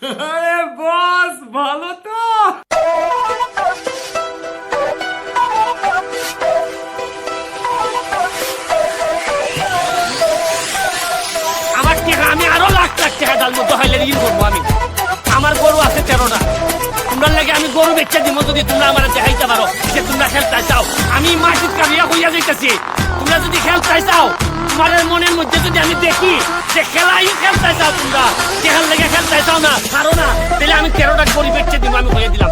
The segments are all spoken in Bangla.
আরে বস ভালো তো? আমার টাকা আমি আরো লাখ লাখ টাকা ডাল মতো হাইলে ঋণ করবো আমি। আমার গরু আছে 13টা, তোমরা লাগে আমি গরু বেচে দিব যদি তোমরা আমার দেখাইতে পারো যে তোমরা খেলতে চাও। আমি মাটির কাবিয়া হইয়া যাইতেছি, তোমরা যদি খেলতে চাও, তোমাদের মনের মধ্যে যদি আমি দেখি যে খেলাই খেলতে চাও, তোমরা খেলার লেগে খেলতে চাও না, পারো না, তাহলে আমি 13টা গরু বেচে দিব, আমি হয়ে দিলাম।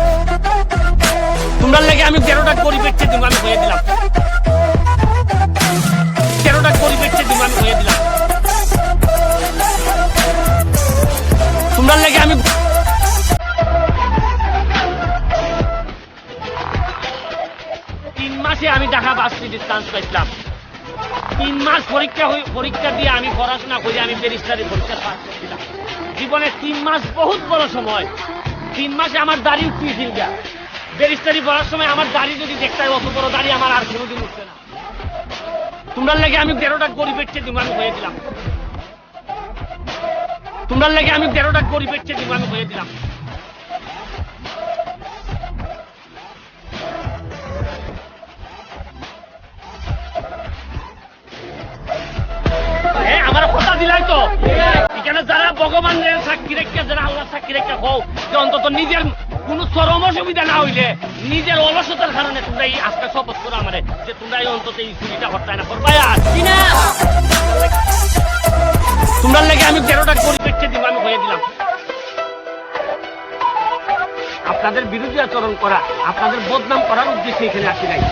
তোমরা লাগে আমি 13টা গরু বেচে দিব, আমি হয়ে দিলাম। 13টা গরু বেচে দিব, আমি হয়ে দিলাম। তোমরা লাগে আমি 3 মাসে আমি ঢাকা ভার্সিটির চান্স পাইছিলাম। 3 মাস পরীক্ষা দিয়ে আমি পড়াশোনা করে আমি ব্যারিস্টারি পরীক্ষা পাস করছিলাম। জীবনে 3 মাস বহুত বড় সময়। 3 মাসে আমার দাড়ি উঠিয়েছিল গা। ব্যারিস্টারি পড়ার সময় আমার দাড়ি যদি দেখতে হয়, অত বড় দাড়ি আমার আর কোনোদিন উঠছে না। তোমরা লাগে আমি 13টা গরিব বেচে দিব, আমি হয়ে দিলাম। তোমরা লাগে আমি 13টা গরিব বেচে দিব, আমি হয়ে দিলাম। আমার কথা দিলাই তো, এখানে যারা ভগবানের সাক্ষী রেখে, যারা আল্লাহ সাক্ষী রেখে হোক, যে অন্তত নিজের কোন চরম অসুবিধা না হইলে নিজের অলসতার কারণে তোমরা এই আজকে শপথ করো আমারে যে তোমরা এই অন্তত এই চুরিটা করতে না করবা। তোমরা লাগে আমি 13টা গরিব বেচে দিব, আমি হয়ে দিলাম। আপনাদের বিরুদ্ধে আচরণ করা, আপনাদের বদনাম করার উদ্দেশ্যে এখানে আসি নাই।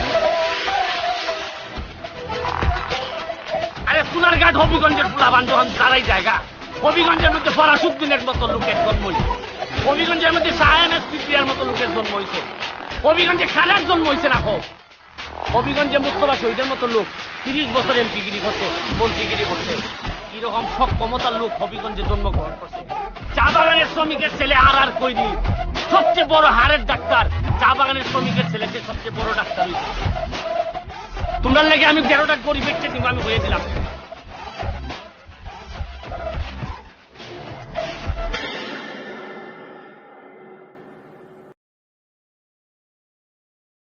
আরে সোনারঘাট হবিগঞ্জের পোলাবান যখন তারাই জায়গা, হবিগঞ্জের মধ্যে ফরাসুদ্দিনের মতো লোকের জন্ম হয়েছে, হবিগঞ্জের মধ্যে সায়ামের সিপিয়ার মতো লোকের জন্ম হয়েছে, হবিগঞ্জে খালার জন্ম হয়েছে না হোক, হবিগঞ্জে মুস্তফা শহীদের মতো লোক 30 বছর এমপিগিরি করছে, মন্ত্রীগিরি করছে। কিরকম সক্ষমতার লোক হবিগঞ্জে জন্মগ্রহণ করছে। চা বাগানের শ্রমিকের ছেলে আর কইনি সবচেয়ে বড় হাড়ের ডাক্তার, চা বাগানের শ্রমিকের ছেলেকে সবচেয়ে বড় ডাক্তার হয়েছে। তোমরা লাগে আমি 13টা গরিব বেচে দিব, আমি হয়ে দিলাম।